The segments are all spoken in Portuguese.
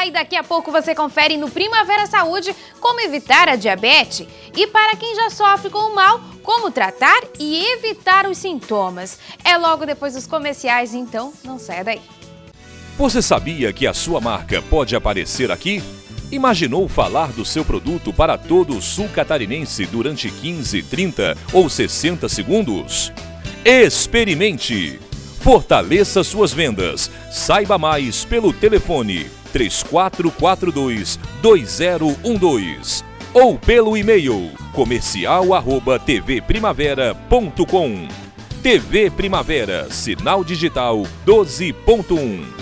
E daqui a pouco você confere no Primavera Saúde como evitar a diabetes. E para quem já sofre com o mal, como tratar e evitar os sintomas. É logo depois dos comerciais, então não saia daí. Você sabia que a sua marca pode aparecer aqui? Imaginou falar do seu produto para todo o sul catarinense durante 15, 30 ou 60 segundos? Experimente! Fortaleça suas vendas. Saiba mais pelo telefone 3442-2012 ou pelo e-mail comercial@tvprimavera.com. TV Primavera, sinal digital 12.1.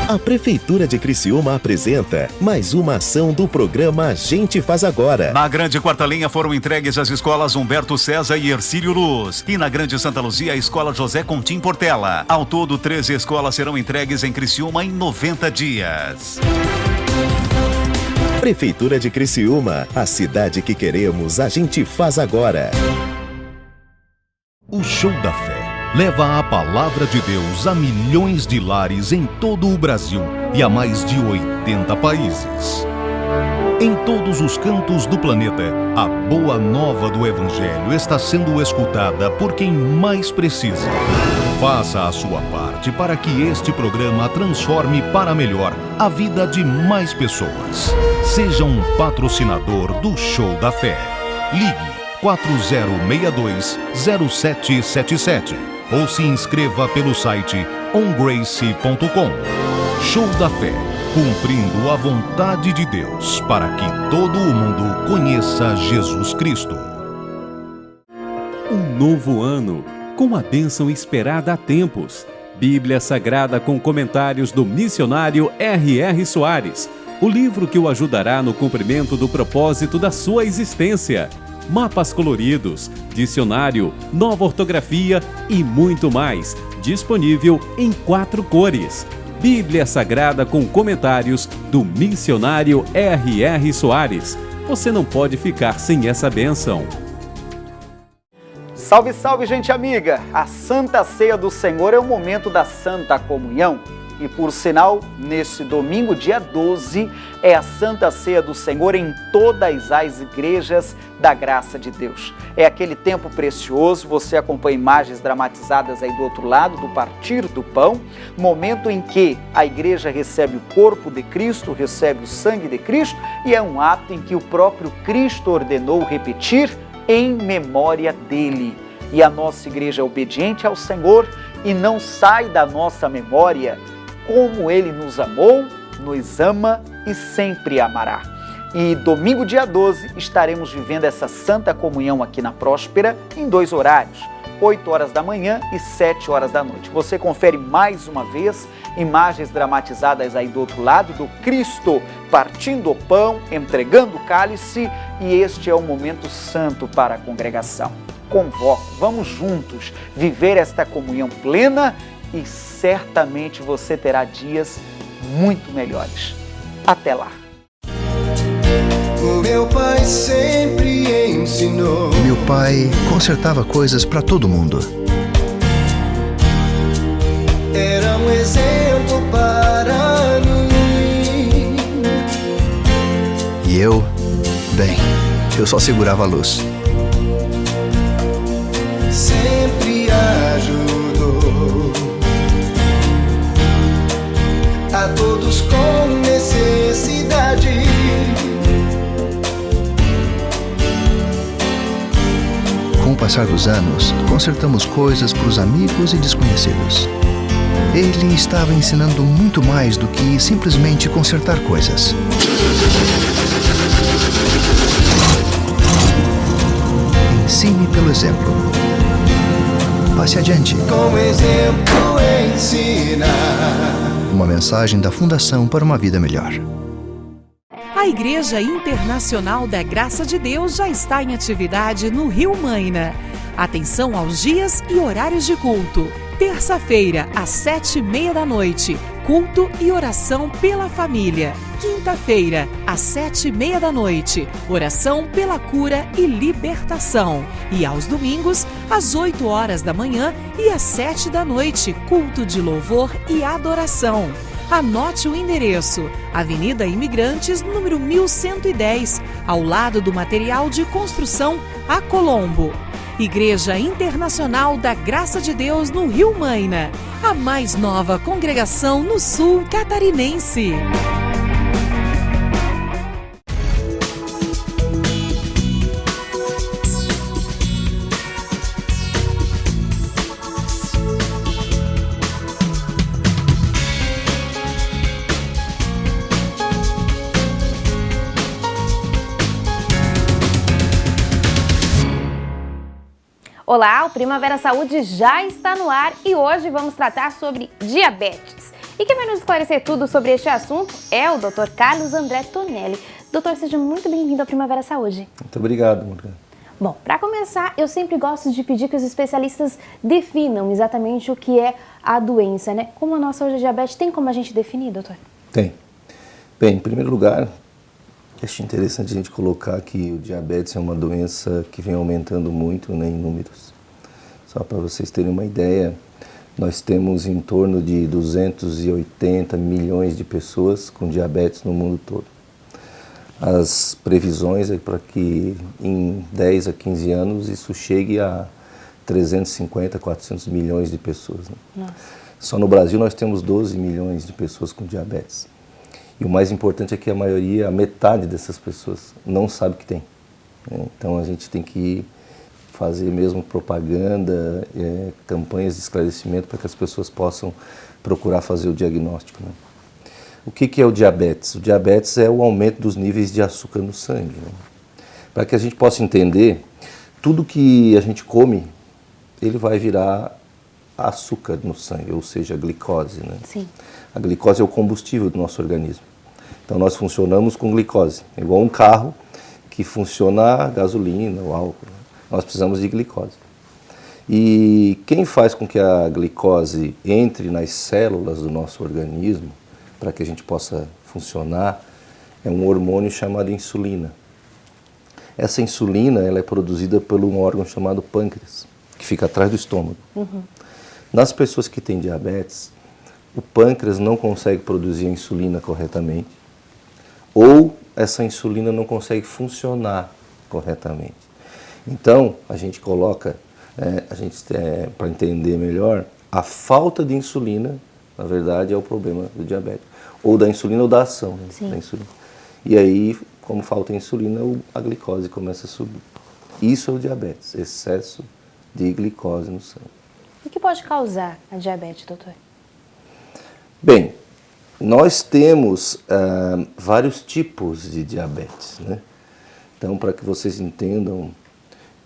A Prefeitura de Criciúma apresenta mais uma ação do programa A Gente Faz Agora. Na Grande Quarta Linha foram entregues as escolas Humberto César e Hercílio Luz. E na Grande Santa Luzia, a escola José Contim Portela. Ao todo, 13 escolas serão entregues em Criciúma em 90 dias. Prefeitura de Criciúma, a cidade que queremos, a gente faz agora. O Show da Fé leva a palavra de Deus a milhões de lares em todo o Brasil e a mais de 80 países. Em todos os cantos do planeta, a boa nova do Evangelho está sendo escutada por quem mais precisa. Faça a sua parte para que este programa transforme para melhor a vida de mais pessoas. Seja um patrocinador do Show da Fé. Ligue 4062-0777 ou se inscreva pelo site ongrace.com. Show da Fé, cumprindo a vontade de Deus para que todo o mundo conheça Jesus Cristo. Um novo ano, com a bênção esperada há tempos. Bíblia Sagrada com comentários do missionário R.R. Soares. O livro que o ajudará no cumprimento do propósito da sua existência. Mapas coloridos, dicionário, nova ortografia e muito mais. Disponível em 4 cores. Bíblia Sagrada com comentários do missionário R.R. Soares. Você não pode ficar sem essa bênção. Salve, salve, gente amiga! A Santa Ceia do Senhor é o momento da Santa Comunhão. E por sinal, nesse domingo, dia 12, é a Santa Ceia do Senhor em todas as igrejas da graça de Deus. É aquele tempo precioso, você acompanha imagens dramatizadas aí do outro lado, do partir do pão, momento em que a igreja recebe o corpo de Cristo, recebe o sangue de Cristo, e é um ato em que o próprio Cristo ordenou repetir em memória dele. E a nossa igreja é obediente ao Senhor e não sai da nossa memória como Ele nos amou, nos ama e sempre amará. E domingo, dia 12, estaremos vivendo essa Santa Comunhão aqui na Próspera em 2 horários, 8 horas da manhã e 7 horas da noite. Você confere mais uma vez imagens dramatizadas aí do outro lado, do Cristo partindo o pão, entregando o cálice, e este é o momento santo para a congregação. Convoco, vamos juntos viver esta comunhão plena e certamente você terá dias muito melhores. Até lá! O meu pai sempre ensinou. Meu pai consertava coisas para todo mundo. Era um exemplo para mim. E eu, bem, eu só segurava a luz. Sempre ajudou a todos com necessidade. Com o passar dos anos, consertamos coisas para os amigos e desconhecidos. Ele estava ensinando muito mais do que simplesmente consertar coisas. Ensine pelo exemplo. Passe adiante. Com exemplo ensina. Uma mensagem da Fundação para uma Vida Melhor. A Igreja Internacional da Graça de Deus já está em atividade no Rio Maina. Atenção aos dias e horários de culto. Terça-feira, às 7h30 da noite, culto e oração pela família. Quinta-feira, às 7h30 da noite, oração pela cura e libertação. E aos domingos, às 8 horas da manhã e às 7 da noite, culto de louvor e adoração. Anote o endereço: Avenida Imigrantes, número 1110, ao lado do material de construção A Colombo. Igreja Internacional da Graça de Deus no Rio Maina, a mais nova congregação no sul catarinense. Olá, o Primavera Saúde já está no ar e hoje vamos tratar sobre diabetes. E quem vai nos esclarecer tudo sobre este assunto é o Dr. Carlos André Tonelli. Doutor, seja muito bem-vindo ao Primavera Saúde. Muito obrigado, Morgana. Bom, para começar, eu sempre gosto de pedir que os especialistas definam exatamente o que é a doença, né? Como a nossa hoje é diabetes, tem como a gente definir, doutor? Tem. Bem, em primeiro lugar, acho interessante a gente colocar que o diabetes é uma doença que vem aumentando muito, né, em números. Só para vocês terem uma ideia, nós temos em torno de 280 milhões de pessoas com diabetes no mundo todo. As previsões é para que em 10 a 15 anos isso chegue a 350, 400 milhões de pessoas. Né? Nossa. Só no Brasil nós temos 12 milhões de pessoas com diabetes. E o mais importante é que a metade dessas pessoas não sabe que tem. Né? Então a gente tem que fazer mesmo propaganda, campanhas de esclarecimento para que as pessoas possam procurar fazer o diagnóstico. Né? O que é o diabetes? O diabetes é o aumento dos níveis de açúcar no sangue. Né? Para que a gente possa entender, tudo que a gente come, ele vai virar açúcar no sangue, ou seja, glicose. Né? Sim. A glicose é o combustível do nosso organismo. Então nós funcionamos com glicose, igual um carro que funciona a gasolina, o álcool. Nós precisamos de glicose. E quem faz com que a glicose entre nas células do nosso organismo, para que a gente possa funcionar, é um hormônio chamado insulina. Essa insulina ela é produzida por um órgão chamado pâncreas, que fica atrás do estômago. Uhum. Nas pessoas que têm diabetes, o pâncreas não consegue produzir a insulina corretamente, ou essa insulina não consegue funcionar corretamente. Então, a gente coloca, para entender melhor, a falta de insulina, na verdade, é o problema do diabetes. Ou da insulina ou da ação, né? Da insulina. E aí, como falta insulina, a glicose começa a subir. Isso é o diabetes, excesso de glicose no sangue. O que pode causar a diabetes, doutor? Bem, nós temos vários tipos de diabetes, né? Então, para que vocês entendam,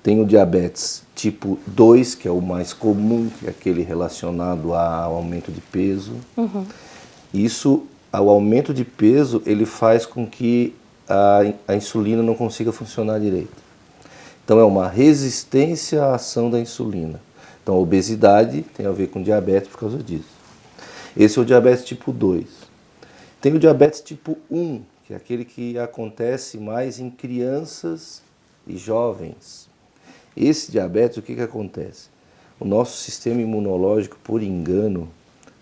tem o diabetes tipo 2, que é o mais comum, que é aquele relacionado ao aumento de peso. Uhum. O aumento de peso, ele faz com que a insulina não consiga funcionar direito. Então, é uma resistência à ação da insulina. Então, a obesidade tem a ver com diabetes por causa disso. Esse é o diabetes tipo 2. Tem o diabetes tipo 1, que é aquele que acontece mais em crianças e jovens. Esse diabetes, o que acontece? O nosso sistema imunológico, por engano,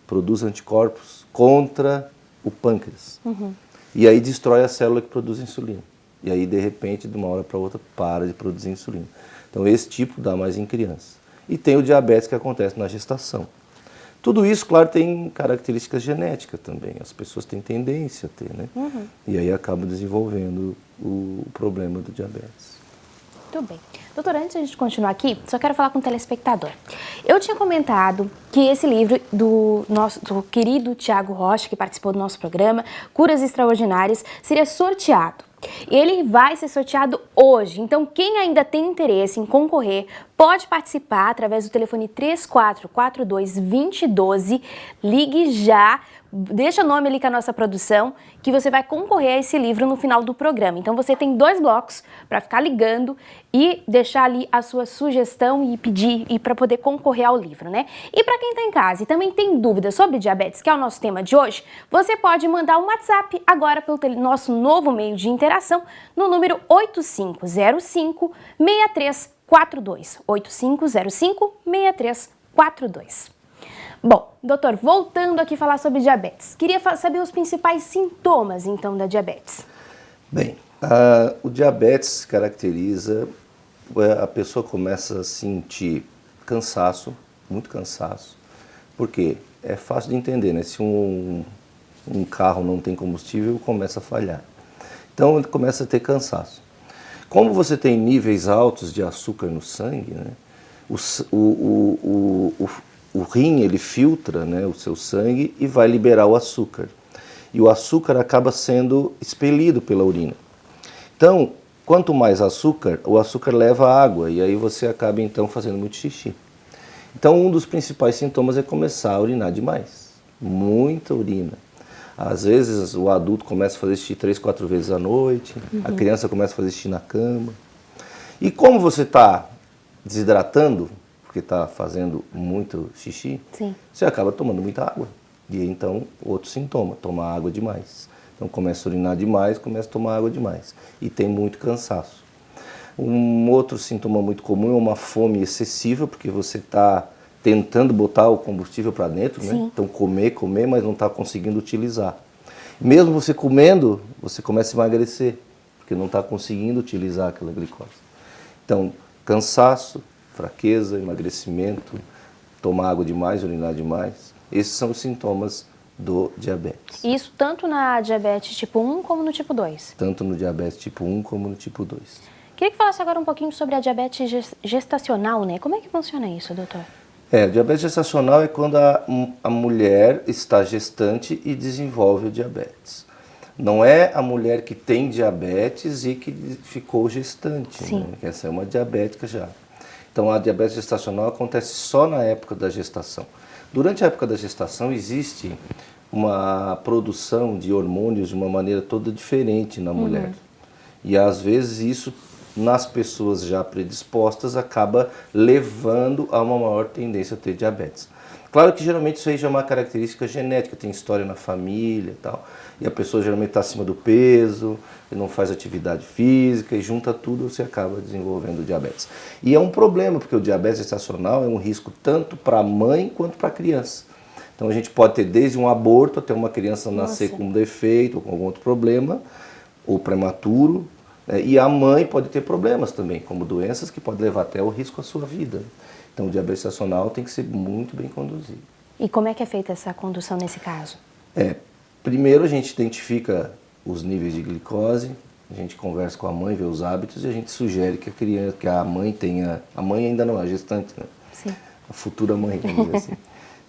produz anticorpos contra o pâncreas. Uhum. E aí destrói a célula que produz insulina. E aí, de repente, de uma hora para outra, para de produzir insulina. Então, esse tipo dá mais em criança. E tem o diabetes que acontece na gestação. Tudo isso, claro, tem características genéticas também. As pessoas têm tendência a ter, né? Uhum. E aí acabam desenvolvendo o problema do diabetes. Muito bem. Doutora, antes de a gente continuar aqui, só quero falar com o telespectador. Eu tinha comentado que esse livro do querido Tiago Rocha, que participou do nosso programa, Curas Extraordinárias, seria sorteado. Ele vai ser sorteado hoje, então quem ainda tem interesse em concorrer pode participar através do telefone 3442-2012, ligue já, deixa o nome ali com a nossa produção, que você vai concorrer a esse livro no final do programa. Então você tem 2 blocos para ficar ligando e deixar ali a sua sugestão e pedir e para poder concorrer ao livro, né? E para quem está em casa e também tem dúvidas sobre diabetes, que é o nosso tema de hoje, você pode mandar um WhatsApp agora pelo nosso novo meio de interação no número 8505-6349. 6342. 8505-6342. Bom, doutor, voltando aqui a falar sobre diabetes, queria saber os principais sintomas, então, da diabetes. Bem, o diabetes caracteriza, a pessoa começa a sentir cansaço, muito cansaço, porque é fácil de entender, né? Se um carro não tem combustível, começa a falhar. Então ele começa a ter cansaço. Como você tem níveis altos de açúcar no sangue, né? O rim ele filtra, né, o seu sangue e vai liberar o açúcar. E o açúcar acaba sendo expelido pela urina. Então, quanto mais açúcar, o açúcar leva água e aí você acaba então fazendo muito xixi. Então, um dos principais sintomas é começar a urinar demais. Muita urina. Às vezes o adulto começa a fazer xixi 3, 4 vezes à noite, a criança começa a fazer xixi na cama. E como você está desidratando, porque está fazendo muito xixi, Sim. você acaba tomando muita água. E então, outro sintoma, tomar água demais. Então começa a urinar demais, começa a tomar água demais. E tem muito cansaço. Um outro sintoma muito comum é uma fome excessiva, porque você está tentando botar o combustível para dentro, né? Então comer, mas não está conseguindo utilizar. Mesmo você comendo, você começa a emagrecer, porque não está conseguindo utilizar aquela glicose. Então, cansaço, fraqueza, emagrecimento, tomar água demais, urinar demais, esses são os sintomas do diabetes. Isso tanto na diabetes tipo 1 como no tipo 2? Tanto no diabetes tipo 1 como no tipo 2. Queria que falasse agora um pouquinho sobre a diabetes gestacional, né? Como é que funciona isso, doutor? O diabetes gestacional é quando a mulher está gestante e desenvolve o diabetes. Não é a mulher que tem diabetes e que ficou gestante, né? Essa é uma diabética já. Então a diabetes gestacional acontece só na época da gestação. Durante a época da gestação existe uma produção de hormônios de uma maneira toda diferente na mulher. E às vezes isso, nas pessoas já predispostas, acaba levando a uma maior tendência a ter diabetes. Claro que geralmente isso aí já é uma característica genética, tem história na família e tal. E a pessoa geralmente está acima do peso, não faz atividade física e junta tudo, você acaba desenvolvendo diabetes. E é um problema, porque o diabetes gestacional é um risco tanto para a mãe quanto para a criança. Então a gente pode ter desde um aborto até uma criança nascer com um defeito ou com algum outro problema, ou prematuro, e a mãe pode ter problemas também, como doenças que podem levar até o risco à sua vida. Então o diabetes gestacional tem que ser muito bem conduzido. E como é que é feita essa condução nesse caso? Primeiro a gente identifica os níveis de glicose, a gente conversa com a mãe, vê os hábitos e a gente sugere que a mãe tenha, a mãe ainda não é a gestante, né? Sim. A futura mãe, vamos dizer assim,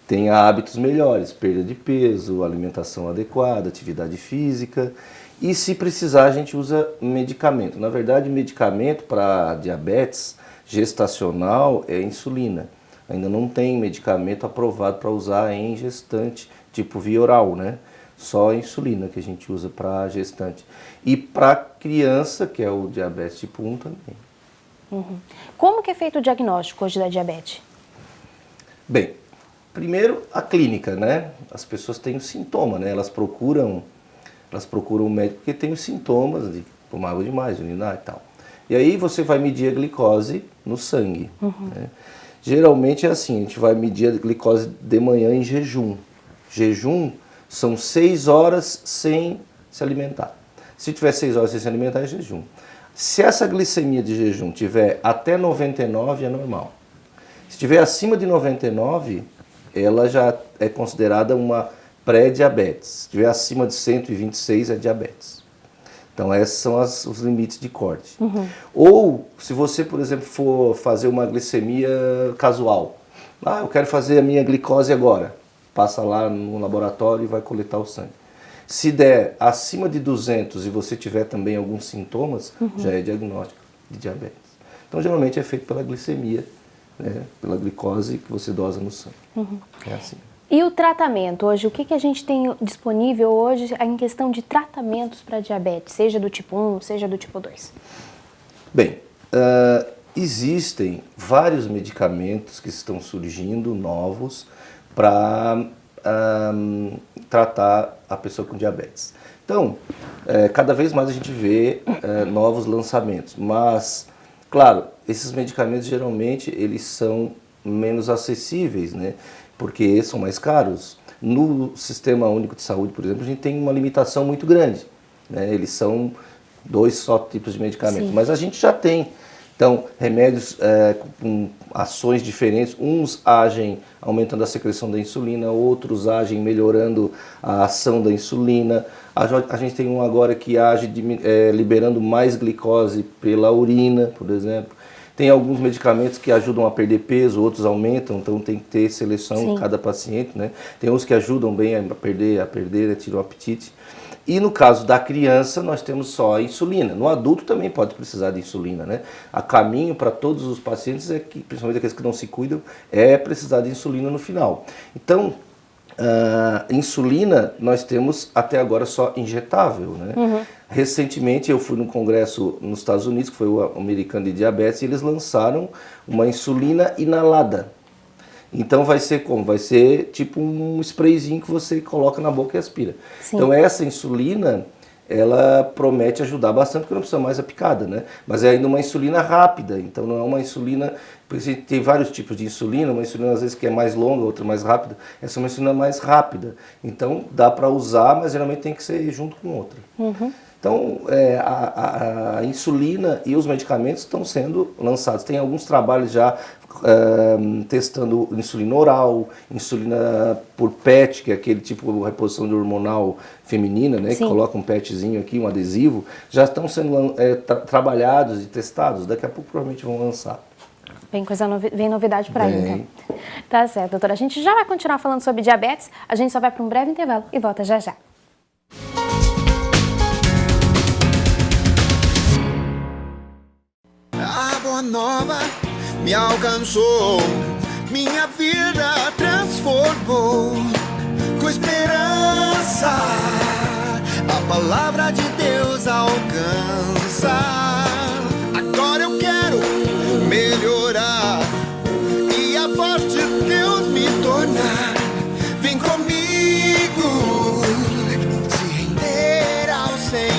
tenha hábitos melhores, perda de peso, alimentação adequada, atividade física e se precisar a gente usa medicamento. Na verdade, medicamento para diabetes gestacional é insulina. Ainda não tem medicamento aprovado para usar em gestante, tipo via oral, né? Só a insulina que a gente usa para gestante. E para criança, que é o diabetes tipo 1 também. Como que é feito o diagnóstico hoje da diabetes? Bem, primeiro a clínica, né? As pessoas têm os sintomas, né? Elas procuram o médico porque tem os sintomas de tomar água demais, urinar e tal. E aí você vai medir a glicose no sangue. Né? Geralmente é assim, a gente vai medir a glicose de manhã em jejum. Jejum são 6 horas sem se alimentar. Se tiver 6 horas sem se alimentar, é jejum. Se essa glicemia de jejum tiver até 99, é normal. Se tiver acima de 99, ela já é considerada uma pré-diabetes. Se tiver acima de 126, é diabetes. Então, esses são os limites de corte. Ou, se você, por exemplo, for fazer uma glicemia casual. Eu quero fazer a minha glicose agora. Passa lá no laboratório e vai coletar o sangue. Se der acima de 200 e você tiver também alguns sintomas, já é diagnóstico de diabetes. Então, geralmente é feito pela glicemia, né, pela glicose que você dosa no sangue. É assim. E o tratamento hoje, o que a gente tem disponível hoje em questão de tratamentos para diabetes, seja do tipo 1, seja do tipo 2? Bem, existem vários medicamentos que estão surgindo, novos, para tratar a pessoa com diabetes. Então, cada vez mais a gente vê novos lançamentos, mas, claro, esses medicamentos geralmente eles são menos acessíveis, né? Porque são mais caros. No Sistema Único de Saúde, por exemplo, a gente tem uma limitação muito grande, né? Eles são 2 só tipos de medicamentos, mas a gente já tem. Então, remédios com ações diferentes, uns agem aumentando a secreção da insulina, outros agem melhorando a ação da insulina. A gente tem um agora que age liberando mais glicose pela urina, por exemplo. Tem alguns medicamentos que ajudam a perder peso, outros aumentam, então tem que ter seleção em cada paciente, né? Tem uns que ajudam bem a perder, né? Tiram o apetite. E no caso da criança, nós temos só a insulina. No adulto também pode precisar de insulina, né? A caminho para todos os pacientes, principalmente aqueles que não se cuidam, é precisar de insulina no final. Então, insulina nós temos até agora só injetável, né? Recentemente eu fui num congresso nos Estados Unidos, que foi o americano de diabetes, e eles lançaram uma insulina inalada. Então vai ser como? Vai ser tipo um sprayzinho que você coloca na boca e aspira. Sim. Então essa insulina, ela promete ajudar bastante, porque não precisa mais a picada, né? Mas é ainda uma insulina rápida, então não é uma insulina... Porque tem vários tipos de insulina, uma insulina às vezes que é mais longa, outra mais rápida. Essa é uma insulina mais rápida, então dá para usar, mas geralmente tem que ser junto com outra. Então, a insulina e os medicamentos estão sendo lançados. Tem alguns trabalhos já testando insulina oral, insulina por PET, que é aquele tipo de reposição de hormonal feminina, né? Que coloca um PETzinho aqui, um adesivo. Já estão sendo trabalhados e testados. Daqui a pouco provavelmente vão lançar. Vem novidade por aí, então. Tá certo, doutora. A gente já vai continuar falando sobre diabetes. A gente só vai para um breve intervalo e volta já já. A boa nova me alcançou, minha vida transformou. Com esperança, a palavra de Deus alcança. Agora eu quero melhorar e a voz de Deus me tornar. Vem comigo, se render ao Senhor.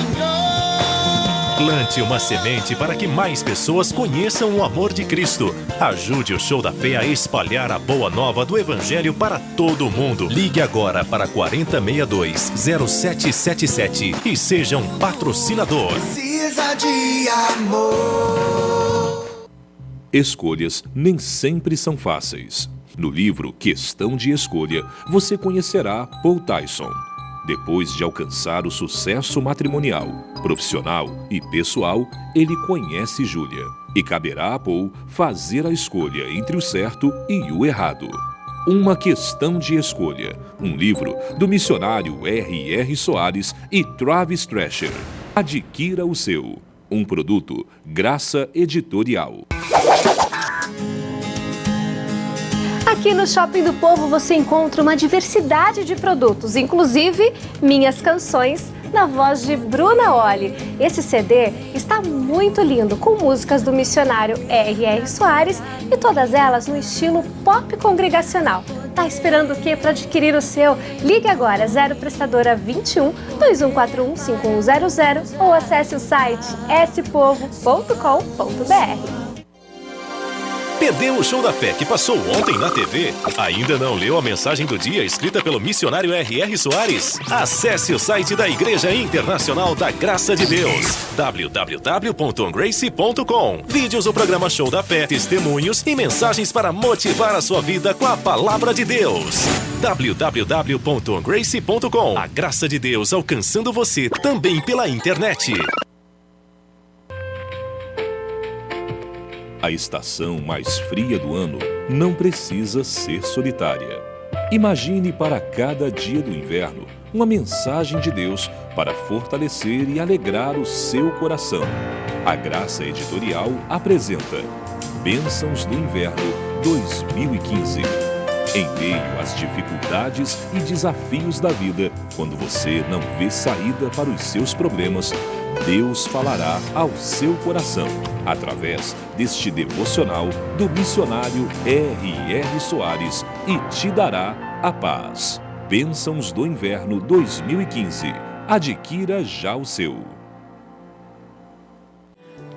Plante uma semente para que mais pessoas conheçam o amor de Cristo. Ajude o Show da Fé a espalhar a boa nova do Evangelho para todo mundo. Ligue agora para 4062-0777 e seja um patrocinador. Precisa de amor. Escolhas nem sempre são fáceis. No livro Questão de Escolha, você conhecerá Paul Tyson. Depois de alcançar o sucesso matrimonial, profissional e pessoal, ele conhece Júlia. E caberá a Paul fazer a escolha entre o certo e o errado. Uma Questão de Escolha, um livro do missionário R.R. Soares e Travis Thrasher. Adquira o seu. Um produto Graça Editorial. Aqui no Shopping do Povo você encontra uma diversidade de produtos, inclusive Minhas Canções, na voz de Bruna Olli. Esse CD está muito lindo, com músicas do missionário R.R. Soares e todas elas no estilo pop congregacional. Tá esperando o quê para adquirir o seu? Ligue agora, 0 Prestadora 21 2141 5100 ou acesse o site spovo.com.br. Perdeu o Show da Fé que passou ontem na TV? Ainda não leu a mensagem do dia escrita pelo missionário R.R. Soares? Acesse o site da Igreja Internacional da Graça de Deus, www.ongrace.com. Vídeos do programa Show da Fé, testemunhos e mensagens para motivar a sua vida com a Palavra de Deus. www.ongrace.com. A Graça de Deus alcançando você também pela internet. A estação mais fria do ano não precisa ser solitária. Imagine para cada dia do inverno uma mensagem de Deus para fortalecer e alegrar o seu coração. A Graça Editorial apresenta Bênçãos do Inverno 2015. Em meio às dificuldades e desafios da vida, quando você não vê saída para os seus problemas, Deus falará ao seu coração, através deste devocional do missionário R.R. Soares e te dará a paz. Bênçãos do Inverno 2015. Adquira já o seu.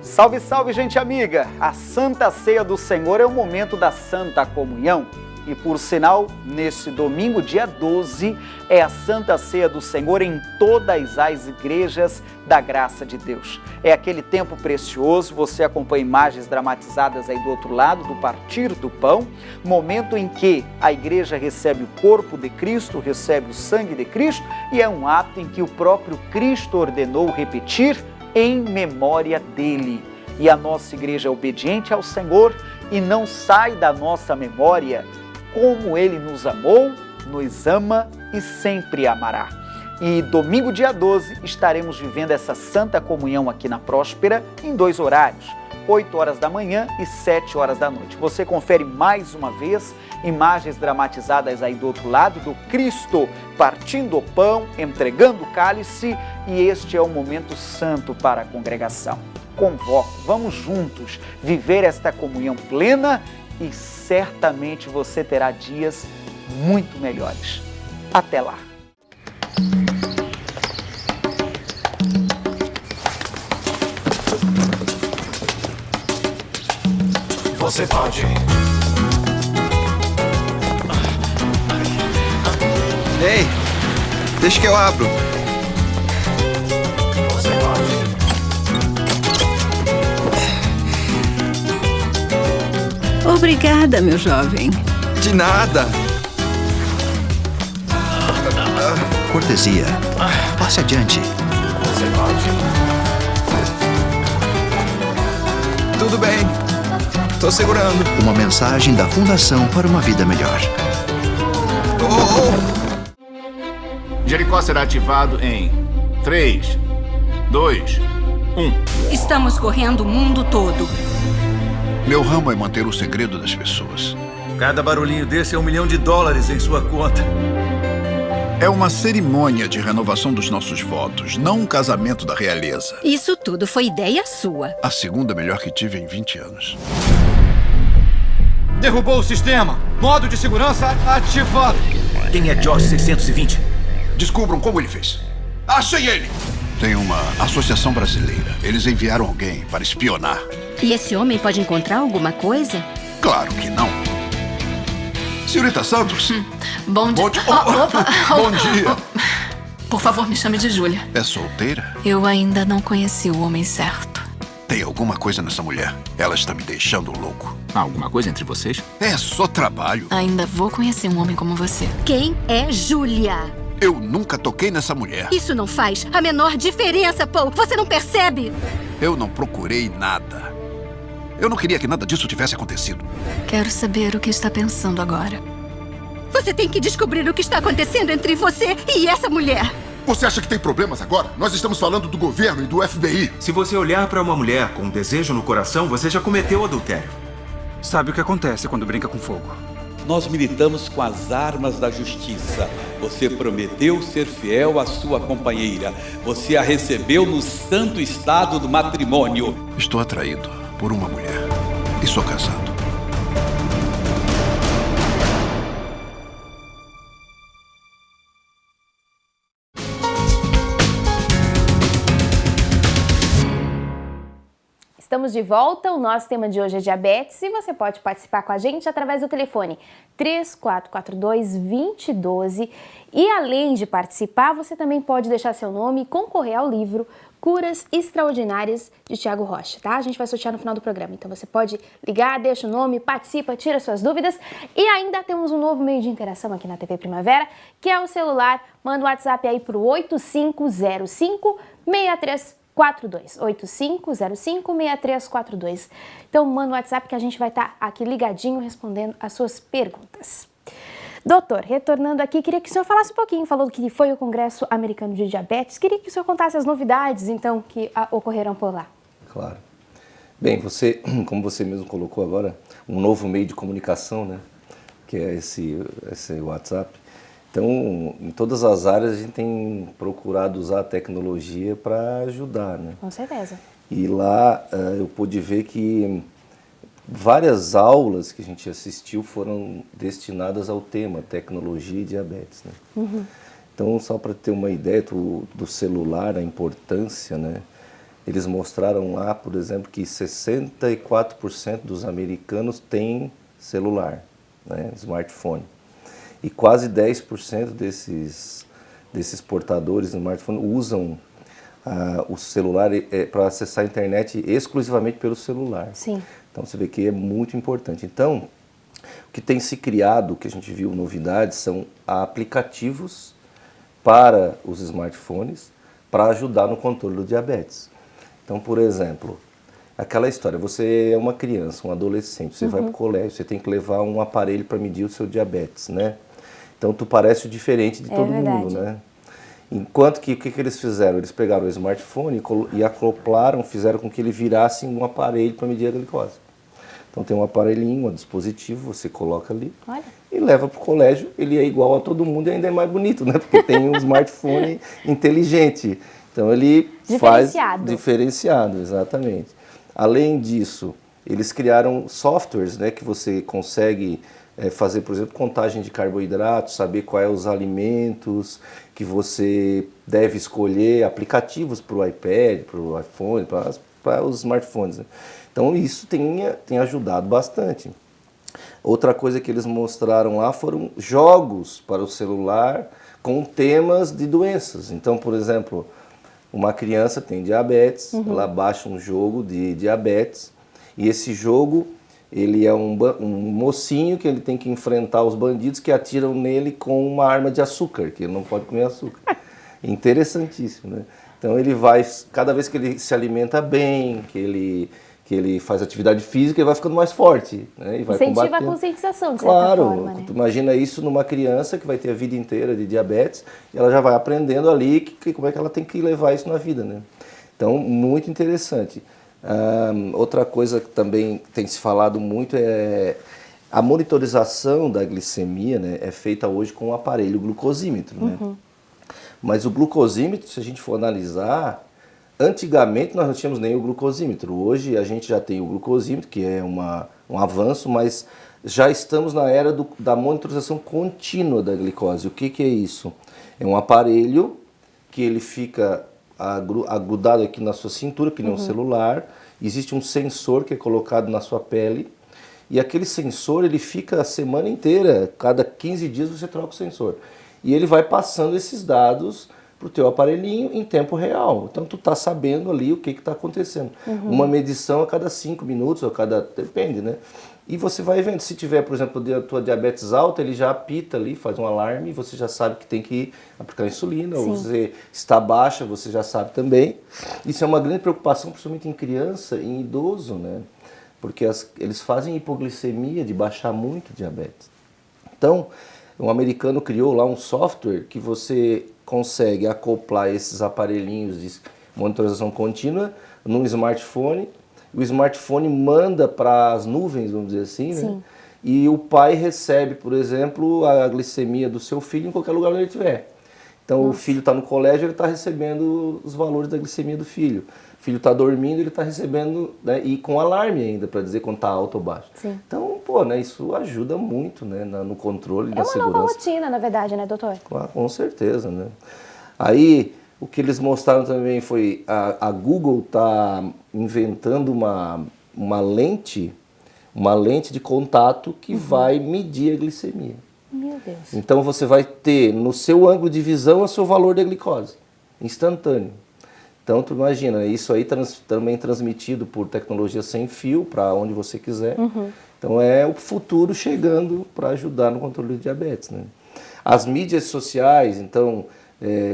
Salve, salve, gente amiga! A Santa Ceia do Senhor é o momento da Santa Comunhão. E por sinal, nesse domingo, dia 12, é a Santa Ceia do Senhor em todas as igrejas da graça de Deus. É aquele tempo precioso, você acompanha imagens dramatizadas aí do outro lado, do partir do pão, momento em que a igreja recebe o corpo de Cristo, recebe o sangue de Cristo, e é um ato em que o próprio Cristo ordenou repetir em memória dele. E a nossa igreja é obediente ao Senhor e não sai da nossa memória como Ele nos amou, nos ama e sempre amará. E domingo, dia 12, estaremos vivendo essa Santa Comunhão aqui na Próspera em 2 horários, 8 horas da manhã e 7 horas da noite. Você confere mais uma vez imagens dramatizadas aí do outro lado do Cristo partindo o pão, entregando o cálice, e este é o momento santo para a congregação. Convoco, vamos juntos viver esta comunhão plena e certamente você terá dias muito melhores. Até lá! Você pode. Ei, deixa que eu abro. Você pode. Obrigada, meu jovem. De nada. Cortesia. Passe adiante. Você pode. Tudo bem. Tô segurando. Uma mensagem da Fundação para uma Vida Melhor. Jericó será ativado em 3, 2, 1. Estamos correndo o mundo todo. Meu ramo é manter o segredo das pessoas. Cada barulhinho desse é $1 milhão em sua conta. É uma cerimônia de renovação dos nossos votos, não um casamento da realeza. Isso tudo foi ideia sua. A segunda melhor que tive em 20 anos. Derrubou o sistema. Modo de segurança ativado. Quem é George 620? Descubram como ele fez. Achei ele! Tem uma associação brasileira. Eles enviaram alguém para espionar. E esse homem pode encontrar alguma coisa? Claro que não. Senhorita Santos. Bom dia. Bom dia. Por favor, me chame de Júlia. É solteira? Eu ainda não conheci o homem certo. Tem alguma coisa nessa mulher. Ela está me deixando louco. Há alguma coisa entre vocês? É só trabalho. Ainda vou conhecer um homem como você. Quem é Júlia? Eu nunca toquei nessa mulher. Isso não faz a menor diferença, Paul. Você não percebe? Eu não procurei nada. Eu não queria que nada disso tivesse acontecido. Quero saber o que está pensando agora. Você tem que descobrir o que está acontecendo entre você e essa mulher. Você acha que tem problemas agora? Nós estamos falando do governo e do FBI. Se você olhar para uma mulher com um desejo no coração, você já cometeu adultério. Sabe o que acontece quando brinca com fogo? Nós militamos com as armas da justiça. Você prometeu ser fiel à sua companheira. Você a recebeu no santo estado do matrimônio. Estou atraído por uma mulher e sou casado. Estamos de volta, o nosso tema de hoje é diabetes e você pode participar com a gente através do telefone 3442-2012 e além de participar, você também pode deixar seu nome e concorrer ao livro Curas Extraordinárias de Tiago Rocha, tá? A gente vai sortear no final do programa, então você pode ligar, deixa o nome, participa, tira suas dúvidas e ainda temos um novo meio de interação aqui na TV Primavera, que é o celular. Manda o WhatsApp aí pro 8505-6342, 8505-6342. Então manda o WhatsApp que a gente vai estar aqui ligadinho respondendo as suas perguntas. Doutor, retornando aqui, queria que o senhor falasse um pouquinho, falou que foi o Congresso Americano de Diabetes, queria que o senhor contasse as novidades, então, que ocorreram por lá. Claro. Bem, como você mesmo colocou agora, um novo meio de comunicação, né, que é esse WhatsApp. Então, em todas as áreas, a gente tem procurado usar a tecnologia para ajudar, né? Com certeza. E lá eu pude ver que várias aulas que a gente assistiu foram destinadas ao tema tecnologia e diabetes, né? Uhum. Então, só para ter uma ideia do celular, a importância, né? eles mostraram lá, por exemplo, que 64% dos americanos têm celular, né, smartphone. E quase 10% desses portadores de smartphone usam o celular para acessar a internet exclusivamente pelo celular. Sim. Então você vê que é muito importante. Então, o que tem se criado, que a gente viu novidades, são aplicativos para os smartphones para ajudar no controle do diabetes. Então, por exemplo, aquela história, você é uma criança, um adolescente, você vai para o colégio, você tem que levar um aparelho para medir o seu diabetes, né? Então, tu parece o diferente de todo mundo, né? Enquanto que, o que eles fizeram? Eles pegaram o smartphone e acoplaram, fizeram com que ele virasse um aparelho para medir a glicose. Então tem um aparelhinho, um dispositivo, você coloca ali e leva para o colégio, ele é igual a todo mundo e ainda é mais bonito, né? Porque tem um smartphone inteligente. Então ele faz diferenciado, exatamente. Além disso, eles criaram softwares, né, que você consegue fazer, por exemplo, contagem de carboidratos, saber quais os alimentos que você deve escolher, aplicativos para o iPad, para o iPhone, para os smartphones, né? Então isso tem ajudado bastante. Outra coisa que eles mostraram lá foram jogos para o celular com temas de doenças. Então, por exemplo, uma criança tem diabetes, ela baixa um jogo de diabetes e esse jogo ele é um mocinho que ele tem que enfrentar os bandidos que atiram nele com uma arma de açúcar, que ele não pode comer açúcar. Interessantíssimo, né? Então ele vai, cada vez que ele se alimenta bem, que ele faz atividade física, ele vai ficando mais forte, né? E vai incentiva a conscientização, de certa forma, né? Imagina isso numa criança que vai ter a vida inteira de diabetes, e ela já vai aprendendo ali como é que ela tem que levar isso na vida, né? Então, muito interessante. Outra coisa que também tem se falado muito é a monitorização da glicemia, né? É feita hoje com o aparelho glucosímetro, né? Mas o glucosímetro, se a gente for analisar, antigamente nós não tínhamos nem o glucosímetro. Hoje a gente já tem o glucosímetro, que é um avanço, mas já estamos na era da monitorização contínua da glicose. O que é isso? É um aparelho que ele fica agrudado aqui na sua cintura, que nem um celular. Existe um sensor que é colocado na sua pele e aquele sensor ele fica a semana inteira, cada 15 dias você troca o sensor. E ele vai passando esses dados para o teu aparelhinho em tempo real. Então tu tá sabendo ali o que está acontecendo. Uma medição a cada 5 minutos, ou depende, né? E você vai vendo, se tiver, por exemplo, a tua diabetes alta, ele já apita ali, faz um alarme, e você já sabe que tem que aplicar insulina, ou você está baixa, você já sabe também. Isso é uma grande preocupação, principalmente em criança e em idoso, né? Porque eles fazem hipoglicemia de baixar muito diabetes. Então, um americano criou lá um software que você consegue acoplar esses aparelhinhos de monitorização contínua num smartphone. O smartphone manda para as nuvens, vamos dizer assim, né? E o pai recebe, por exemplo, a glicemia do seu filho em qualquer lugar onde ele estiver. Então o filho está no colégio, ele está recebendo os valores da glicemia do filho. O filho está dormindo, ele está recebendo, né? E com alarme ainda, para dizer quando está alto ou baixo. Então, né, isso ajuda muito, né, no controle da segurança. É uma nova rotina, na verdade, né, doutor? Com certeza, né? Aí, o que eles mostraram também foi a Google está inventando uma lente de contato que vai medir a glicemia. Meu Deus. Então você vai ter no seu ângulo de visão o seu valor de glicose, instantâneo. Então tu imagina, isso aí também transmitido por tecnologia sem fio para onde você quiser. Então é o futuro chegando para ajudar no controle do diabetes, né? As mídias sociais, então,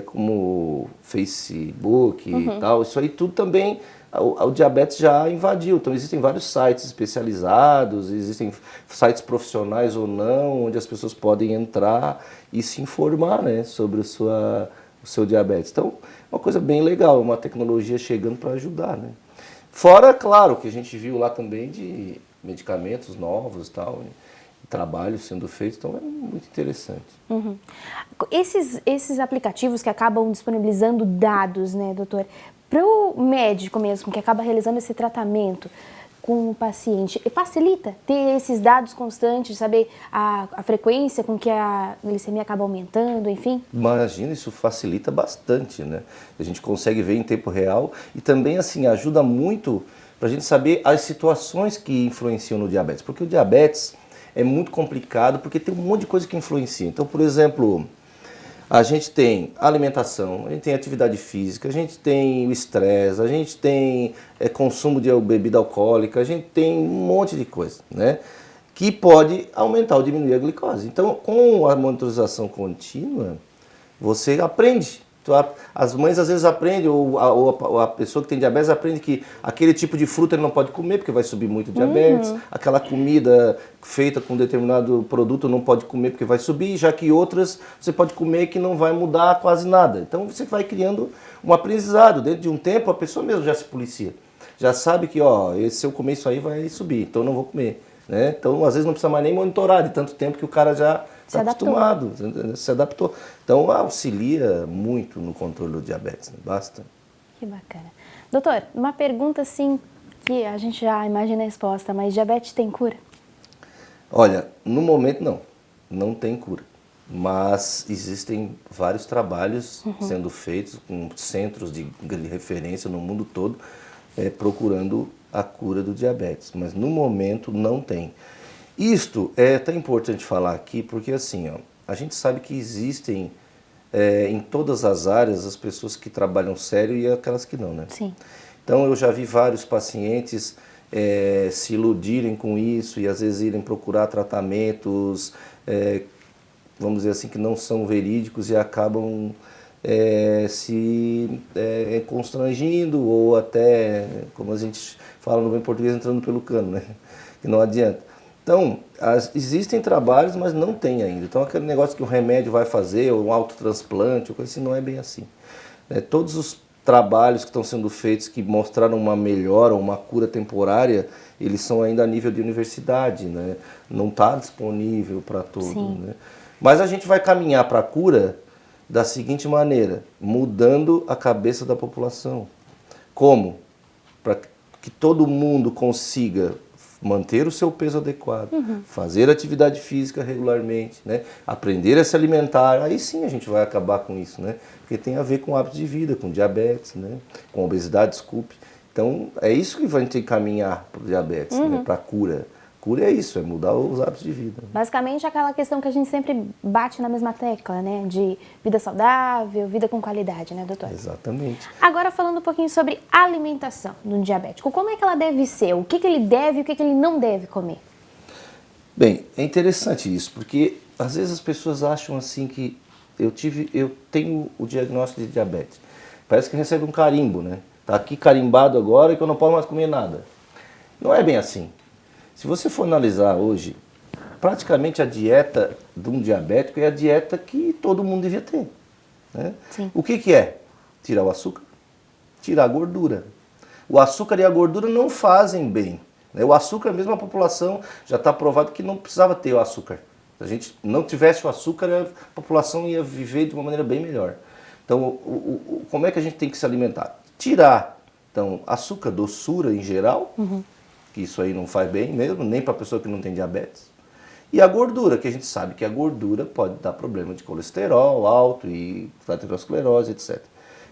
como Facebook e tal, isso aí tudo também o diabetes já invadiu. Então existem vários sites especializados, existem sites profissionais ou não, onde as pessoas podem entrar e se informar, né, sobre o seu diabetes. Então, uma coisa bem legal, uma tecnologia chegando para ajudar, né? Fora, claro, que a gente viu lá também de medicamentos novos e tal, né? Trabalhos sendo feitos, então é muito interessante. Esses aplicativos que acabam disponibilizando dados, né, doutor, para o médico mesmo, que acaba realizando esse tratamento, com o paciente? Facilita ter esses dados constantes, saber a frequência com que a glicemia acaba aumentando, enfim? Imagina, isso facilita bastante, né? A gente consegue ver em tempo real e também, assim, ajuda muito para a gente saber as situações que influenciam no diabetes. Porque o diabetes é muito complicado, porque tem um monte de coisa que influencia. Então, por exemplo, a gente tem alimentação, a gente tem atividade física, a gente tem o estresse, a gente tem consumo de bebida alcoólica, a gente tem um monte de coisa, né? Que pode aumentar ou diminuir a glicose. Então, com a monitorização contínua, você aprende. As mães às vezes aprendem, ou a pessoa que tem diabetes aprende que aquele tipo de fruta ele não pode comer porque vai subir muito o diabetes, aquela comida feita com determinado produto não pode comer porque vai subir, já que outras você pode comer que não vai mudar quase nada. Então você vai criando um aprendizado, dentro de um tempo a pessoa mesmo já se policia, já sabe que se eu comer isso aí vai subir, então eu não vou comer. Né? Então às vezes não precisa mais nem monitorar de tanto tempo que o cara já está acostumado, se adaptou. Então auxilia muito no controle do diabetes, né? Bastante. Que bacana. Doutor, uma pergunta assim que a gente já imagina a resposta, mas diabetes tem cura? Olha, no momento não tem cura. Mas existem vários trabalhos sendo feitos com centros de referência no mundo todo procurando a cura do diabetes. Mas no momento não tem. Isto é até importante falar aqui porque assim, a gente sabe que existem em todas as áreas as pessoas que trabalham sério e aquelas que não, né? Sim. Então eu já vi vários pacientes se iludirem com isso e às vezes irem procurar tratamentos, vamos dizer assim, que não são verídicos e acabam se constrangindo ou até, como a gente fala no bem português, entrando pelo cano, né? Que não adianta. Então, existem trabalhos, mas não tem ainda. Então, aquele negócio que o remédio vai fazer, ou um autotransplante, ou coisa assim, não é bem assim. Todos os trabalhos que estão sendo feitos que mostraram uma melhora, uma cura temporária, eles são ainda a nível de universidade, né? Não está disponível para todo. Né? Mas a gente vai caminhar para a cura da seguinte maneira, mudando a cabeça da população. Como? Para que todo mundo consiga manter o seu peso adequado, fazer atividade física regularmente, né? Aprender a se alimentar, aí sim a gente vai acabar com isso, né? Porque tem a ver com hábitos de vida, com diabetes, né? Com obesidade, desculpe. Então é isso que vai ter que caminhar para o diabetes, né? Para a cura. Cura é isso, é mudar os hábitos de vida. Basicamente aquela questão que a gente sempre bate na mesma tecla, né? De vida saudável, vida com qualidade, né, doutor? Exatamente. Agora falando um pouquinho sobre alimentação do diabético, como é que ela deve ser? O que ele deve e o que ele não deve comer? Bem, é interessante isso, porque às vezes as pessoas acham assim que eu tenho o diagnóstico de diabetes. Parece que recebe um carimbo, né? Tá aqui carimbado agora e que eu não posso mais comer nada. Não é bem assim. Se você for analisar hoje, praticamente a dieta de um diabético é a dieta que todo mundo devia ter. Né? O que é? Tirar o açúcar, tirar a gordura. O açúcar e a gordura não fazem bem. Né? O açúcar, mesmo a população, já está provado que não precisava ter o açúcar. Se a gente não tivesse o açúcar, a população ia viver de uma maneira bem melhor. Então, como é que a gente tem que se alimentar? Tirar, então, açúcar, doçura em geral, que isso aí não faz bem mesmo, nem para a pessoa que não tem diabetes. E a gordura, que a gente sabe que a gordura pode dar problema de colesterol alto e aterosclerose, etc.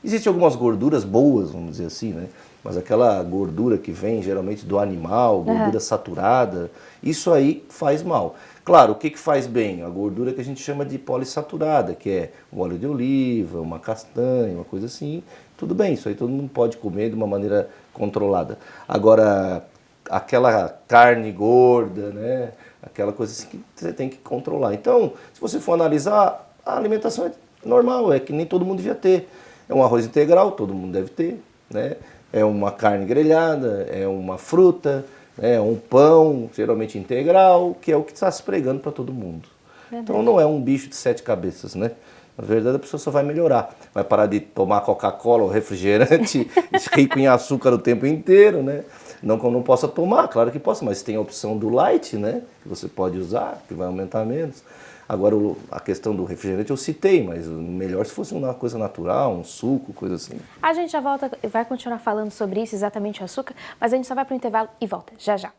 Existem algumas gorduras boas, vamos dizer assim, né? Mas aquela gordura que vem geralmente do animal, gordura saturada, isso aí faz mal. Claro, o que faz bem? A gordura que a gente chama de polissaturada, que é um óleo de oliva, uma castanha, uma coisa assim. Tudo bem, isso aí todo mundo pode comer de uma maneira controlada. Agora, aquela carne gorda, né? Aquela coisa assim que você tem que controlar. Então, se você for analisar, a alimentação é normal, é que nem todo mundo devia ter. É um arroz integral, todo mundo deve ter, né? É uma carne grelhada, é uma fruta, é um pão, geralmente integral, que é o que está se pregando para todo mundo. Verdade. Então não é um bicho de 7 cabeças, né? Na verdade a pessoa só vai melhorar. Vai parar de tomar Coca-Cola ou refrigerante rico em açúcar o tempo inteiro, né? Não que eu não possa tomar, claro que posso, mas tem a opção do light, né? Que você pode usar, que vai aumentar menos. Agora, a questão do refrigerante eu citei, mas melhor se fosse uma coisa natural, um suco, coisa assim. A gente já volta, vai continuar falando sobre isso, exatamente o açúcar, mas a gente só vai para o intervalo e volta, já já.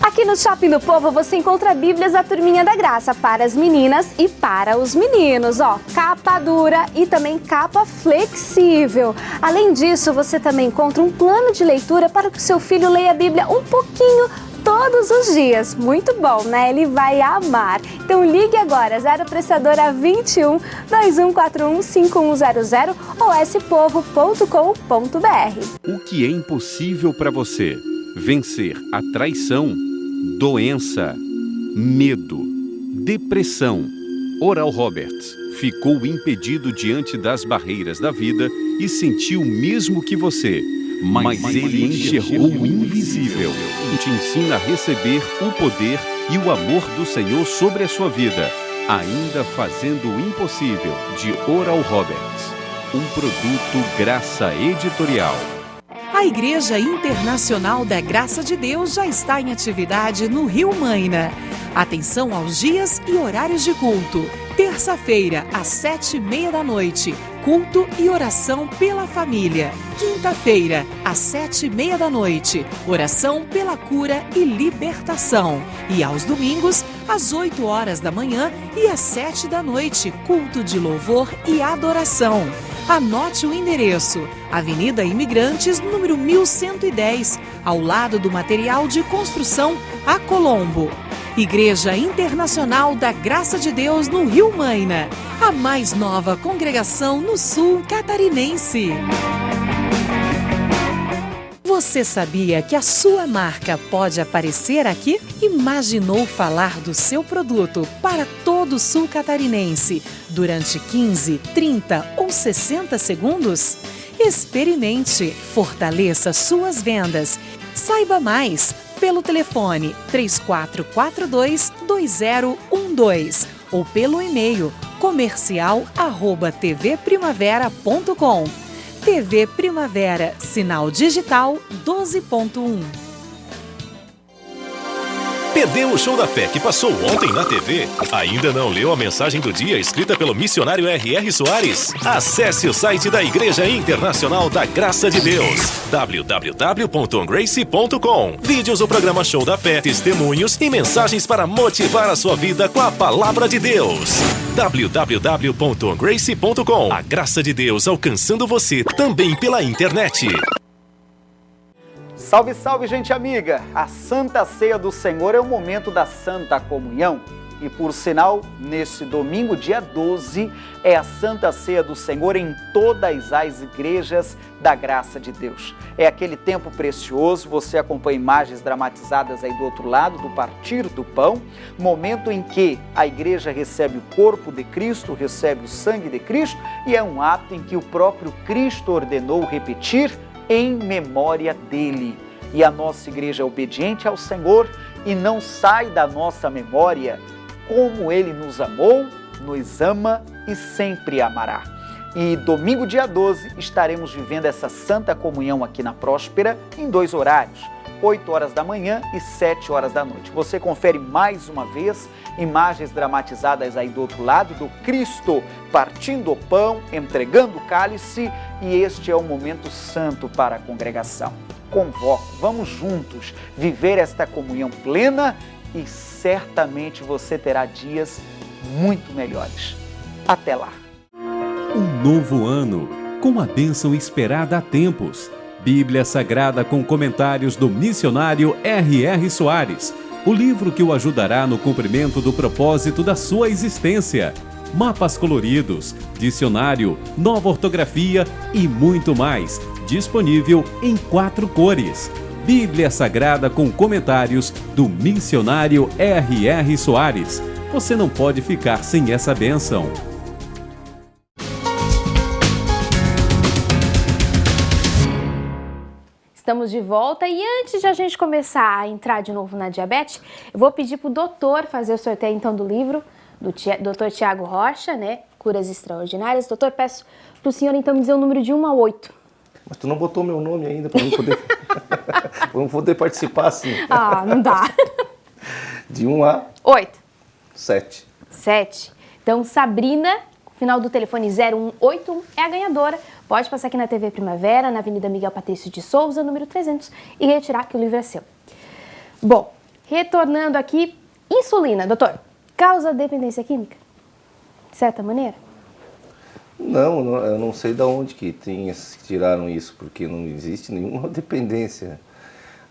Aqui no Shopping do Povo você encontra Bíblias da Turminha da Graça para as meninas e para os meninos, ó, capa dura e também capa flexível. Além disso, você também encontra um plano de leitura para que o seu filho leia a Bíblia um pouquinho todos os dias. Muito bom, né? Ele vai amar. Então ligue agora, 0 Operadora 21 2141 5100 ou spovo.com.br. O que é impossível para você? Vencer a traição, doença, medo, depressão. Oral Roberts ficou impedido diante das barreiras da vida e sentiu o mesmo que você, mas ele enxergou o invisível e te ensina a receber o poder e o amor do Senhor sobre a sua vida, ainda fazendo o impossível, de Oral Roberts, um produto Graça Editorial. A Igreja Internacional da Graça de Deus já está em atividade no Rio Maina. Atenção aos dias e horários de culto. Terça-feira, às 7h30, culto e oração pela família. Quinta-feira, às 7h30, oração pela cura e libertação. E aos domingos, às 8h e às 7h, culto de louvor e adoração. Anote o endereço: Avenida Imigrantes, número 1110, ao lado do material de construção A Colombo. Igreja Internacional da Graça de Deus no Rio Maina, a mais nova congregação no sul catarinense. Você sabia que a sua marca pode aparecer aqui? Imaginou falar do seu produto para todo o sul catarinense durante 15, 30 ou 60 segundos? Experimente, fortaleça suas vendas. Saiba mais pelo telefone 3442-2012 ou pelo e-mail comercial@tvprimavera.com. TV Primavera, sinal digital 12.1. Perdeu o show da fé que passou ontem na TV? Ainda não leu a mensagem do dia escrita pelo missionário R.R. Soares? Acesse o site da Igreja Internacional da Graça de Deus, www.grace.com. Vídeos do programa Show da Fé, testemunhos e mensagens para motivar a sua vida com a Palavra de Deus. www.grace.com. A Graça de Deus alcançando você também pela internet. Salve, salve, gente amiga! A Santa Ceia do Senhor é o momento da Santa Comunhão. E por sinal, nesse domingo, dia 12, é a Santa Ceia do Senhor em todas as igrejas da Graça de Deus. É aquele tempo precioso, você acompanha imagens dramatizadas aí do outro lado, do partir do pão, momento em que a igreja recebe o corpo de Cristo, recebe o sangue de Cristo, e é um ato em que o próprio Cristo ordenou repetir em memória dele. E a nossa igreja é obediente ao Senhor e não sai da nossa memória como ele nos amou, nos ama e sempre amará. E domingo, dia 12, estaremos vivendo essa Santa Comunhão aqui na Próspera em 2 horários, 8h da manhã e 7h da noite. Você confere mais uma vez imagens dramatizadas aí do outro lado, do Cristo partindo o pão, entregando o cálice, e este é o momento santo para a congregação. Convoco, vamos juntos viver esta comunhão plena e certamente você terá dias muito melhores. Até lá! Um novo ano, com a bênção esperada há tempos. Bíblia Sagrada com comentários do missionário R.R. Soares. O livro que o ajudará no cumprimento do propósito da sua existência. Mapas coloridos, dicionário, nova ortografia e muito mais. Disponível em 4 cores. Bíblia Sagrada com comentários do missionário R.R. Soares. Você não pode ficar sem essa bênção. Estamos de volta e antes de a gente começar a entrar de novo na diabetes, eu vou pedir para o doutor fazer o sorteio então do livro do Dr. Tiago Rocha, né? Curas Extraordinárias. Doutor, peço para o senhor então me dizer o número de 1 a 8. Mas tu não botou meu nome ainda para eu poder participar assim. Ah, não dá. De 1 a 8. 7. 7. Então, Sabrina, final do telefone 0181, é a ganhadora. Pode passar aqui na TV Primavera, na Avenida Miguel Patrício de Souza, número 300, e retirar que o livro é seu. Bom, retornando aqui, insulina, doutor, causa dependência química? De certa maneira? Não, eu não sei de onde que tiraram isso, porque não existe nenhuma dependência.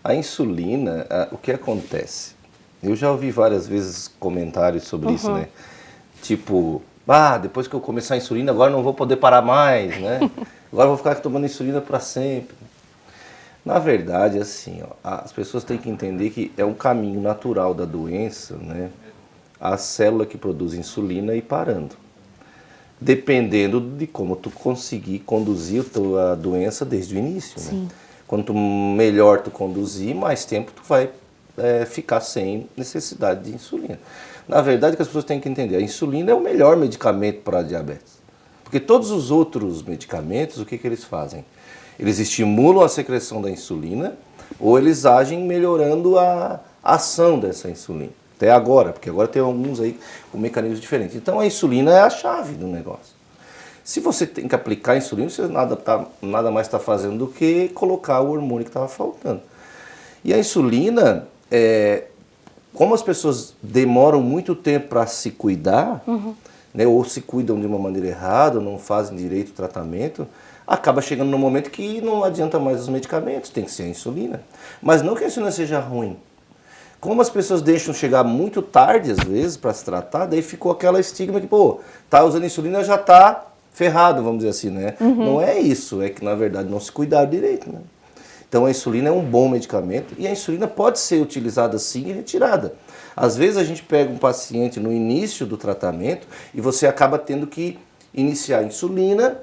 A insulina, o que acontece? Eu já ouvi várias vezes comentários sobre isso, né? Tipo, depois que eu começar a insulina, agora não vou poder parar mais, né? Agora eu vou ficar tomando insulina para sempre. Na verdade, assim, as pessoas têm que entender que é um caminho natural da doença, né? A célula que produz insulina ir parando. Dependendo de como tu conseguir conduzir a doença desde o início, né? Quanto melhor tu conduzir, mais tempo tu vai ficar sem necessidade de insulina. Na verdade, o que as pessoas têm que entender, a insulina é o melhor medicamento para a diabetes. Porque todos os outros medicamentos, o que eles fazem? Eles estimulam a secreção da insulina ou eles agem melhorando a ação dessa insulina. Até agora, porque agora tem alguns aí com mecanismos diferentes. Então a insulina é a chave do negócio. Se você tem que aplicar a insulina, você nada mais está fazendo do que colocar o hormônio que estava faltando. E a insulina, como as pessoas demoram muito tempo para se cuidar, né, ou se cuidam de uma maneira errada, ou não fazem direito o tratamento, acaba chegando num momento que não adianta mais os medicamentos, tem que ser a insulina. Mas não que a insulina seja ruim. Como as pessoas deixam chegar muito tarde, às vezes, para se tratar, daí ficou aquela estigma que, tá usando insulina, já tá ferrado, vamos dizer assim, né? Não é isso, é que, na verdade, não se cuidaram direito, né? Então, a insulina é um bom medicamento e a insulina pode ser utilizada sim e retirada. Às vezes, a gente pega um paciente no início do tratamento e você acaba tendo que iniciar a insulina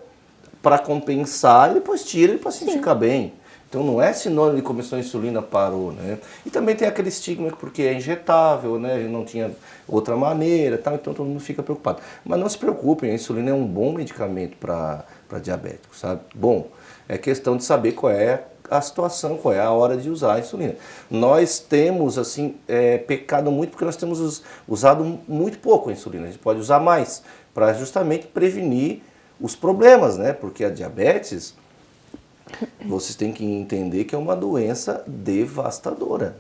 para compensar e depois tira e o paciente fica bem. Então não é sinônimo de começou a insulina, parou, né? E também tem aquele estigma porque é injetável, né? Não tinha outra maneira, tal, então todo mundo fica preocupado. Mas não se preocupem, a insulina é um bom medicamento para diabéticos, sabe? Bom, é questão de saber qual é a situação, qual é a hora de usar a insulina. Nós temos, assim, pecado muito porque nós temos usado muito pouco a insulina. A gente pode usar mais para justamente prevenir os problemas, né? Porque a diabetes, vocês têm que entender que é uma doença devastadora.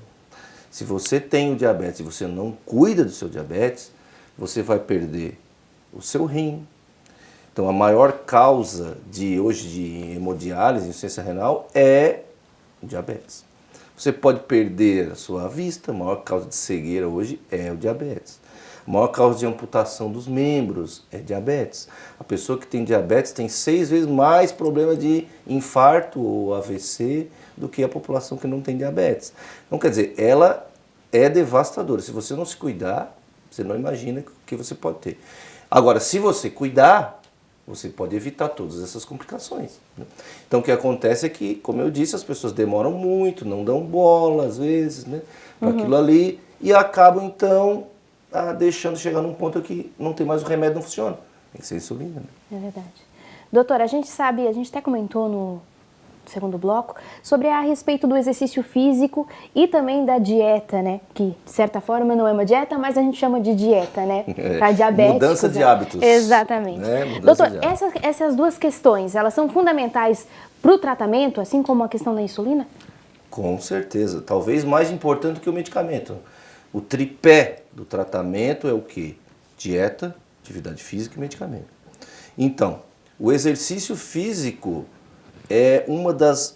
Se você tem o diabetes e você não cuida do seu diabetes, você vai perder o seu rim. Então a maior causa hoje de hemodiálise, insuficiência renal, é o diabetes. Você pode perder a sua vista, a maior causa de cegueira hoje é o diabetes. A maior causa de amputação dos membros é diabetes. A pessoa que tem diabetes tem 6 vezes mais problema de infarto ou AVC do que a população que não tem diabetes. Então, quer dizer, ela é devastadora. Se você não se cuidar, você não imagina o que você pode ter. Agora, se você cuidar, você pode evitar todas essas complicações. Então, o que acontece é que, como eu disse, as pessoas demoram muito, não dão bola, às vezes, né, para aquilo ali, e acabam, então, deixando chegar num ponto que não tem mais o remédio, não funciona. Tem que ser insulina. Né? É verdade. Doutora, a gente sabe, a gente até comentou no segundo bloco, sobre a respeito do exercício físico e também da dieta, né? Que, de certa forma, não é uma dieta, mas a gente chama de dieta, né? Para diabéticos. Mudança de hábitos. Exatamente. Né? Doutor, essas duas questões, elas são fundamentais para o tratamento, assim como a questão da insulina? Com certeza. Talvez mais importante que o medicamento. O tripé do tratamento é o quê? Dieta, atividade física e medicamento. Então, o exercício físico é uma das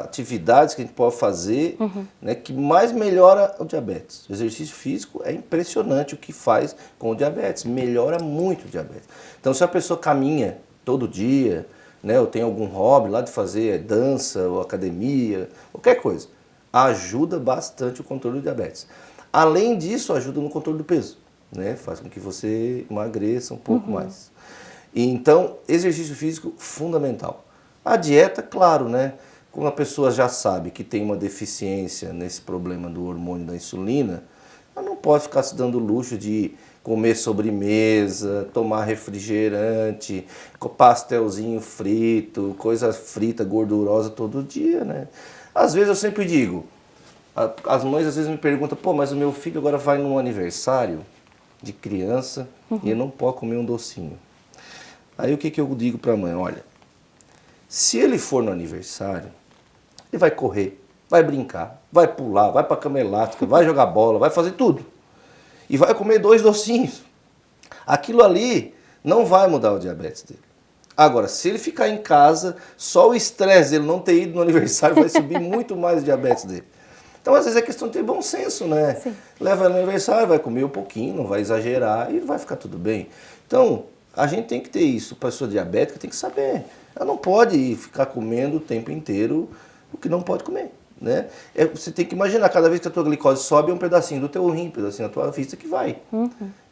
atividades que a gente pode fazer, né, que mais melhora o diabetes. O exercício físico é impressionante o que faz com o diabetes, melhora muito o diabetes. Então, se a pessoa caminha todo dia, né, ou tem algum hobby lá de fazer dança ou academia, qualquer coisa, ajuda bastante o controle do diabetes. Além disso, ajuda no controle do peso, né, faz com que você emagreça um pouco mais. Então, exercício físico fundamental. A dieta, claro, né? Como a pessoa já sabe que tem uma deficiência nesse problema do hormônio da insulina, ela não pode ficar se dando o luxo de comer sobremesa, tomar refrigerante, pastelzinho frito, coisa frita, gordurosa todo dia, né? Às vezes eu sempre digo, as mães às vezes me perguntam, pô, mas o meu filho agora vai num aniversário de criança e ele não pode comer um docinho. Aí o que eu digo para a mãe? Olha, se ele for no aniversário, ele vai correr, vai brincar, vai pular, vai para a cama elástica, vai jogar bola, vai fazer tudo. E vai comer 2 docinhos. Aquilo ali não vai mudar o diabetes dele. Agora, se ele ficar em casa, só o estresse dele não ter ido no aniversário vai subir muito mais o diabetes dele. Então, às vezes é questão de ter bom senso, né? Sim. Leva ele no aniversário, vai comer um pouquinho, não vai exagerar e vai ficar tudo bem. Então, a gente tem que ter isso. A pessoa diabética tem que saber. Ela não pode ficar comendo o tempo inteiro o que não pode comer, né? Você tem que imaginar, cada vez que a tua glicose sobe, é um pedacinho do teu rim, um pedacinho da tua vista que vai.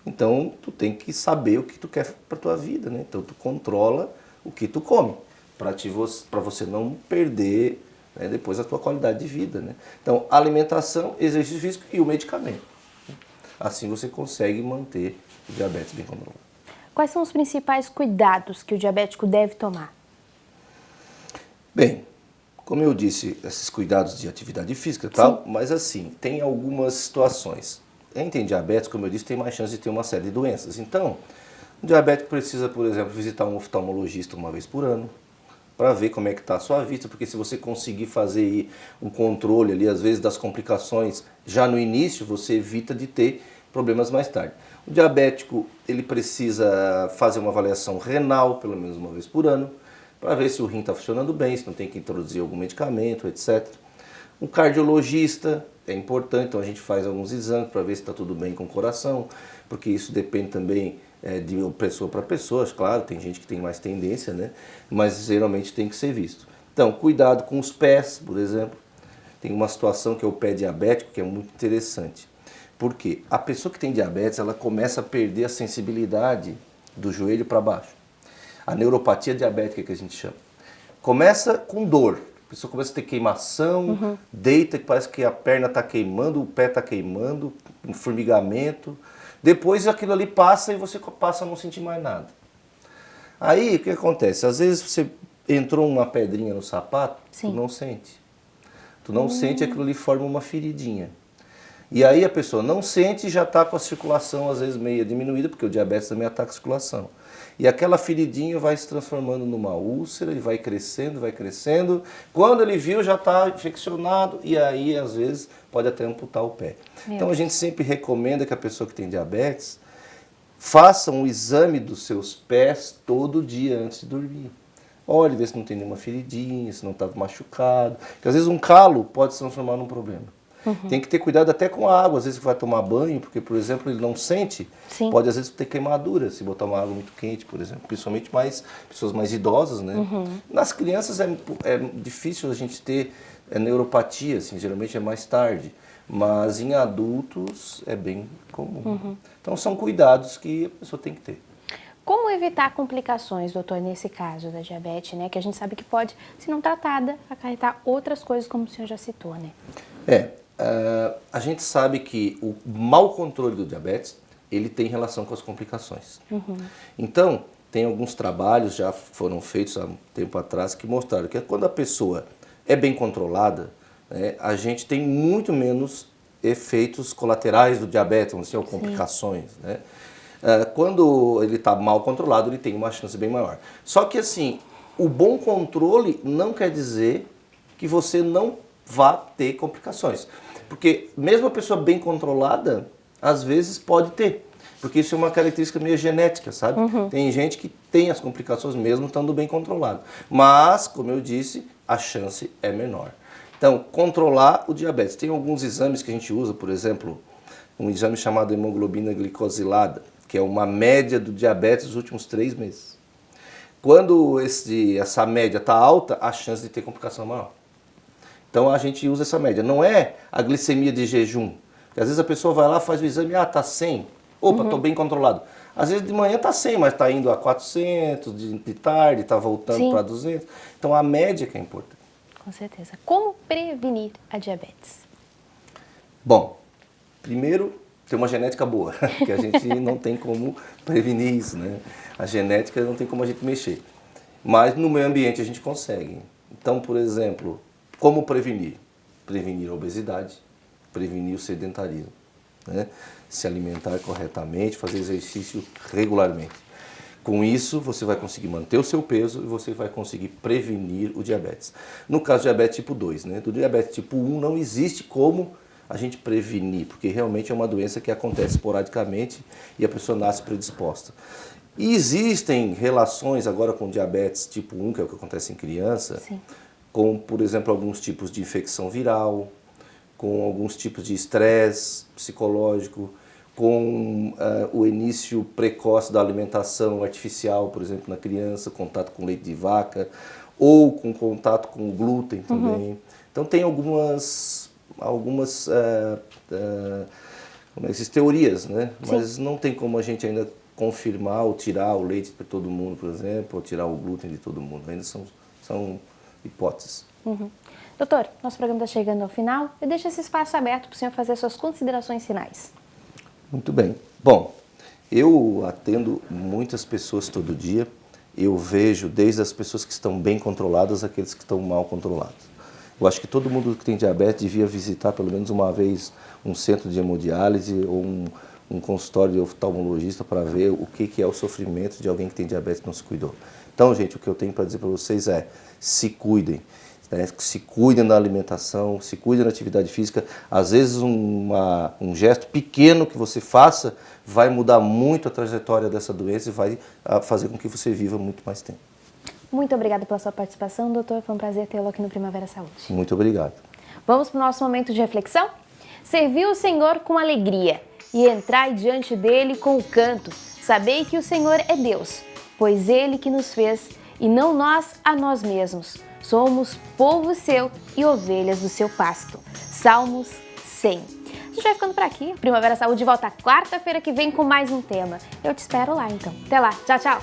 Então, tu tem que saber o que tu quer para tua vida, né? Então, tu controla o que tu come, para você não perder, né, depois a tua qualidade de vida, né? Então, alimentação, exercício físico e o medicamento. Assim você consegue manter o diabetes bem controlado. Quais são os principais cuidados que o diabético deve tomar? Bem, como eu disse, esses cuidados de atividade física e tal, mas assim, tem algumas situações. Quem tem diabetes, como eu disse, tem mais chance de ter uma série de doenças. Então, o diabético precisa, por exemplo, visitar um oftalmologista uma vez por ano, para ver como é que está a sua vista, porque se você conseguir fazer um controle ali, às vezes, das complicações já no início, você evita de ter problemas mais tarde. O diabético, ele precisa fazer uma avaliação renal, pelo menos uma vez por ano, para ver se o rim está funcionando bem, se não tem que introduzir algum medicamento, etc. Um cardiologista é importante, então a gente faz alguns exames para ver se está tudo bem com o coração, porque isso depende também de pessoa para pessoa, claro, tem gente que tem mais tendência, né? Mas geralmente tem que ser visto. Então, cuidado com os pés, por exemplo. Tem uma situação que é o pé diabético, que é muito interessante. Porque a pessoa que tem diabetes, ela começa a perder a sensibilidade do joelho para baixo. A neuropatia diabética que a gente chama. Começa com dor. A pessoa começa a ter queimação, deita, que parece que a perna está queimando, o pé está queimando, um formigamento. Depois aquilo ali passa e você passa a não sentir mais nada. Aí o que acontece? Às vezes você entrou uma pedrinha no sapato, tu não sente. Tu não sente, aquilo ali forma uma feridinha. E aí a pessoa não sente e já está com a circulação às vezes meio diminuída, porque o diabetes também ataca a circulação. E aquela feridinha vai se transformando numa úlcera e vai crescendo, vai crescendo. Quando ele viu, já está infeccionado e aí às vezes pode até amputar o pé. Então a gente sempre recomenda que a pessoa que tem diabetes faça um exame dos seus pés todo dia antes de dormir. Olhe, vê se não tem nenhuma feridinha, se não está machucado. Porque às vezes um calo pode se transformar num problema. Tem que ter cuidado até com a água, às vezes vai tomar banho, porque, por exemplo, ele não sente, pode às vezes ter queimadura, se botar uma água muito quente, por exemplo, principalmente pessoas mais idosas, né? Nas crianças é difícil a gente ter neuropatia, assim, geralmente é mais tarde, mas em adultos é bem comum. Então são cuidados que a pessoa tem que ter. Como evitar complicações, doutor, nesse caso da diabetes, né? Que a gente sabe que pode, se não tratada, acarretar outras coisas, como o senhor já citou, né? A gente sabe que o mau controle do diabetes, ele tem relação com as complicações. Então, tem alguns trabalhos, já foram feitos há um tempo atrás, que mostraram que quando a pessoa é bem controlada, né, a gente tem muito menos efeitos colaterais do diabetes, vamos dizer, ou complicações, né? Quando ele está mal controlado, ele tem uma chance bem maior. Só que assim, o bom controle não quer dizer que você não vá ter complicações. Porque mesmo a pessoa bem controlada, às vezes pode ter. Porque isso é uma característica meio genética, sabe? Tem gente que tem as complicações mesmo estando bem controlado. Mas, como eu disse, a chance é menor. Então, controlar o diabetes. Tem alguns exames que a gente usa, por exemplo, um exame chamado hemoglobina glicosilada, que é uma média do diabetes dos últimos 3 meses. Quando essa média está alta, a chance de ter complicação é maior. Então a gente usa essa média. Não é a glicemia de jejum. Porque às vezes a pessoa vai lá, faz o exame, está 100. Opa, estou bem controlado. Às vezes de manhã está 100, mas está indo a 400, de tarde está voltando para 200. Então a média que é importante. Com certeza. Como prevenir a diabetes? Bom, primeiro tem uma genética boa, que a gente não tem como prevenir isso, né? A genética não tem como a gente mexer. Mas no meio ambiente a gente consegue. Então, por exemplo, como prevenir? Prevenir a obesidade, prevenir o sedentarismo, né? Se alimentar corretamente, fazer exercício regularmente. Com isso, você vai conseguir manter o seu peso e você vai conseguir prevenir o diabetes. No caso do diabetes tipo 2, né? Do diabetes tipo 1 não existe como a gente prevenir, porque realmente é uma doença que acontece esporadicamente e a pessoa nasce predisposta. E existem relações agora com diabetes tipo 1, que é o que acontece em criança, Sim. com, por exemplo, alguns tipos de infecção viral, com alguns tipos de estresse psicológico, com o início precoce da alimentação artificial, por exemplo, na criança, contato com leite de vaca, ou com contato com glúten também. Uhum. Então tem algumas teorias, né? Mas não tem como a gente ainda confirmar ou tirar o leite para todo mundo, por exemplo, ou tirar o glúten de todo mundo. Ainda são hipóteses. Uhum. Doutor, nosso programa está chegando ao final. Eu deixo esse espaço aberto para o senhor fazer suas considerações finais. Muito bem. Bom, eu atendo muitas pessoas todo dia. Eu vejo desde as pessoas que estão bem controladas àqueles que estão mal controlados. Eu acho que todo mundo que tem diabetes devia visitar pelo menos uma vez um centro de hemodiálise ou um consultório de oftalmologista para ver o que é o sofrimento de alguém que tem diabetes e não se cuidou. Então, gente, o que eu tenho para dizer para vocês é: se cuidem. Se cuidem da alimentação, se cuidem da atividade física. Às vezes um gesto pequeno que você faça vai mudar muito a trajetória dessa doença e vai fazer com que você viva muito mais tempo. Muito obrigada pela sua participação, doutor. Foi um prazer tê-lo aqui no Primavera Saúde. Muito obrigado. Vamos para o nosso momento de reflexão? Servir o Senhor com alegria e entrai diante dele com o canto. Sabei que o Senhor é Deus, pois ele que nos fez e não nós a nós mesmos. Somos povo seu e ovelhas do seu pasto. Salmos 100. A gente vai ficando por aqui. Primavera Saúde volta quarta-feira que vem com mais um tema. Eu te espero lá, então. Até lá. Tchau, tchau.